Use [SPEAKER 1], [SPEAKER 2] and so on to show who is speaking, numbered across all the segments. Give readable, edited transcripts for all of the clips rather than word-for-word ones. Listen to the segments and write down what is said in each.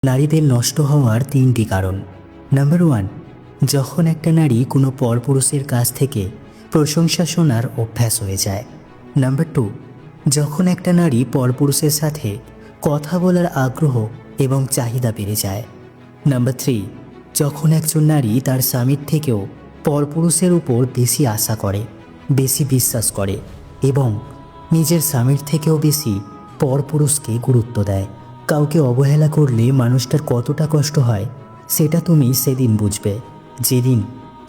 [SPEAKER 1] নারীদের নষ্ট হওয়ার তিনটি কারণ। নাম্বার 1, যখন একটা নারী কোনো পরপুরুষের কাছ থেকে প্রশংসা শোনার অভ্যাস হয়ে যায়। নাম্বার 2, যখন একটা নারী পরপুরুষের সাথে কথা বলার আগ্রহ এবং চাহিদা বেড়ে যায়। নাম্বার 3, যখন একজন নারী তার স্বামীর থেকেও পরপুরুষের উপর বেশি আশা করে, বেশি বিশ্বাস করে এবং নিজের স্বামীর থেকেও বেশি পরপুরুষকে গুরুত্ব দেয়। কাউকে অবহেলা করলে মানুষটার কতটা কষ্ট হয় সেটা তুমি সেদিন বুঝবে যেদিন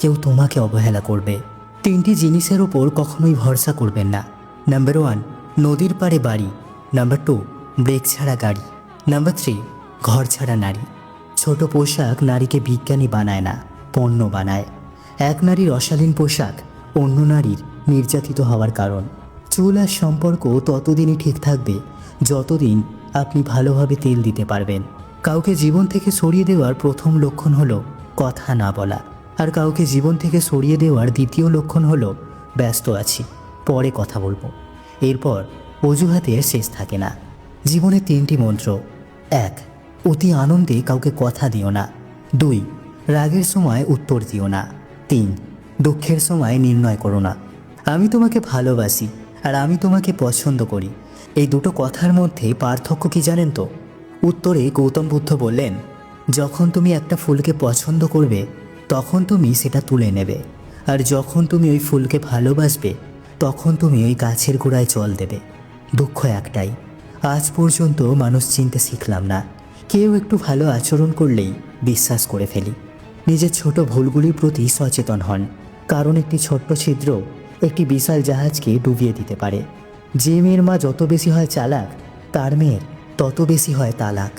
[SPEAKER 1] কেউ তোমাকে অবহেলা করবে। তিনটি জিনিসের উপর কখনোই ভরসা করবেন না। নাম্বার 1, নদীর পাড়ে বাড়ি। নাম্বার 2, ব্রেক ছাড়া গাড়ি। নাম্বার 3, ঘর ছাড়া নারী। ছোট পোশাক নারীকে বিজ্ঞানী বানায় না, পণ্য বানায়। এক নারীর অশালীন পোশাক অন্য নারীর নির্যাতিত হওয়ার কারণ। চুল আর সম্পর্ক ততদিনই ঠিক থাকবে যতদিন আপনি ভালোভাবে তেল দিতে পারবেন। কাউকে জীবন থেকে সরিয়ে দেওয়ার প্রথম লক্ষণ হলো কথা না বলা, আর কাউকে জীবন থেকে সরিয়ে দেওয়ার দ্বিতীয় লক্ষণ হলো ব্যস্ত আছি, পরে কথা বলবো। এরপর অজুহাতের শেষ থাকে না। জীবনে তিনটি মন্ত্র: 1, অতি আনন্দে কাউকে কথা দিও না। 2, রাগের সময় উত্তর দিও না। 3, দুঃখের সময় নির্ণয় করো না। আমি তোমাকে ভালোবাসি আর আমি তোমাকে পছন্দ করি, এই দুটো কথার মধ্যে পার্থক্য কি জানেন তো? উত্তরে গৌতম বুদ্ধ বললেন, যখন তুমি একটা ফুলকে পছন্দ করবে তখন তুমি সেটা তুলে নেবে, আর যখন তুমি ওই ফুলকে ভালোবাসবে তখন তুমি ওই গাছের গোড়ায় জল দেবে। দুঃখ একটাই, আজ পর্যন্ত মানুষ চিনতে শিখলাম না। কেউ একটু ভালো আচরণ করলেই বিশ্বাস করে ফেলি। নিজের ছোট ভুলগুলির প্রতি সচেতন হন, কারণ একটি ছোট্ট ছিদ্র একটি বিশাল জাহাজকে ডুবিয়ে দিতে পারে। যে মেয়ের মা যত বেশি হয় চালাক, তার মেয়ের তত বেশি হয় তালাক।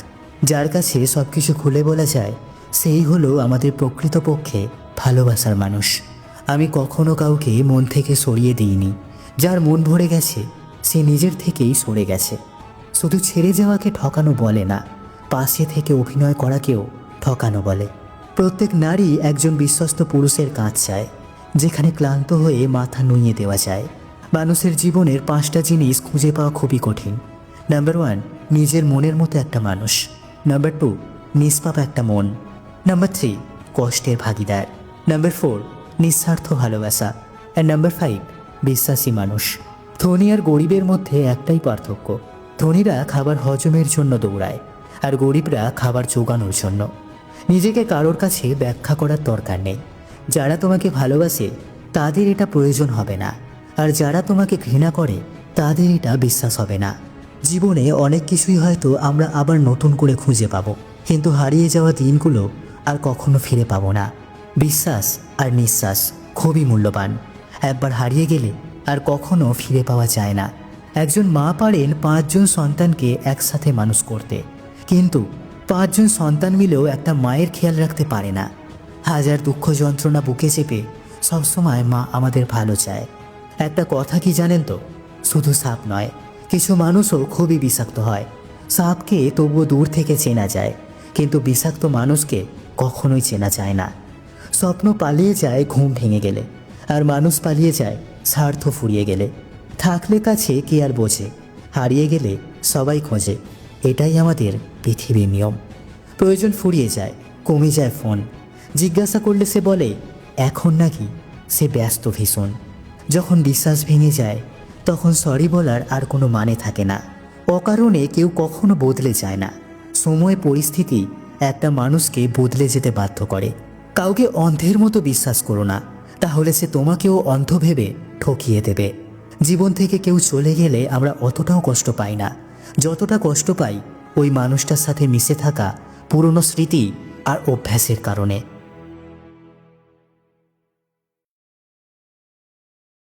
[SPEAKER 1] যার কাছে সব কিছু খুলে বলা যায় সেই হলো আমাদের প্রকৃতপক্ষে ভালোবাসার মানুষ। আমি কখনো কাউকে মন থেকে সরিয়ে দিইনি। যার মন ভরে গেছে সে নিজের থেকেই সরে গেছে। শুধু ছেড়ে যাওয়াকে ঠকানো বলে না, পাশে থেকে অভিনয় করাকেও ঠকানো বলে। প্রত্যেক নারী একজন বিশ্বস্ত পুরুষের কাছ চায়, যেখানে ক্লান্ত হয়ে মাথা নুইয়ে দেওয়া যায়। মানুষের জীবনের 5টা জিনিস খুঁজে পাওয়া খুবই কঠিন। নাম্বার 1, নিজের মনের মতো একটা মানুষ। নাম্বার 2, নিষ্পাপ একটা মন। নাম্বার 3, কষ্টের ভাগিদার। নাম্বার 4, নিঃস্বার্থ ভালোবাসা। আর নাম্বার 5, বিশ্বাসী মানুষ। ধনী আর গরিবের মধ্যে একটাই পার্থক্য: ধনীরা খাবার হজমের জন্য দৌড়ায় আর গরিবরা খাবার জোগানোর জন্য। নিজেকে কারোর কাছে ব্যাখ্যা করার দরকার নেই। যারা তোমাকে ভালোবাসে তাদের এটা প্রয়োজন হবে না, আর যারা তোমাকে ঘৃণা করে তাদের এটা বিশ্বাস হবে না। জীবনে অনেক কিছুই হয়তো আমরা আবার নতুন করে খুঁজে পাবো, কিন্তু হারিয়ে যাওয়া দিনগুলো আর কখনো ফিরে পাবো না। বিশ্বাস আর নিঃশ্বাস খুবই মূল্যবান। একবার হারিয়ে গেলে আর কখনো ফিরে পাওয়া যায় না। একজন মা পারেন 5 জন সন্তানকে একসাথে মানুষ করতে, কিন্তু 5 জন সন্তান মিলেও একটা মায়ের খেয়াল রাখতে পারে না। হাজার দুঃখ যন্ত্রণা বুকে চেপে সবসময় মা আমাদের ভালো চায়। একটা কথা কি জানেন তো? শুধু সাপ নয়, কিছু মানুষও খুবই বিষাক্ত হয়। সাপকে তবুও দূর থেকে চেনা যায়, কিন্তু বিষাক্ত মানুষকে কখনোই চেনা যায় না। স্বপ্ন পালিয়ে যায় ঘুম ভেঙে গেলে, আর মানুষ পালিয়ে যায় স্বার্থ ফুরিয়ে গেলে। থাকলে কাছে কে আর বোঝে, হারিয়ে গেলে সবাই খোঁজে। এটাই আমাদের পৃথিবীর নিয়ম। প্রয়োজন ফুরিয়ে যায়, কমে যায় ফোন। জিজ্ঞাসা করলে সে বলে এখন নাকি, সে ব্যস্ত ভীষণ। যখন বিশ্বাস ভেঙে যায় তখন সরি বলার আর কোনো মানে থাকে না। অকারণে কেউ কখনো বদলে যায় না। সময় পরিস্থিতি একটা মানুষকে বদলে যেতে বাধ্য করে। কাউকে অন্ধের মতো বিশ্বাস করো না, তাহলে সে তোমাকেও অন্ধ ভেবে ঠকিয়ে দেবে। জীবন থেকে কেউ চলে গেলে আমরা অতটাও কষ্ট পাই না যতটা কষ্ট পাই ওই মানুষটার সাথে মিশে থাকা পুরনো স্মৃতি আর অভ্যাসের কারণে।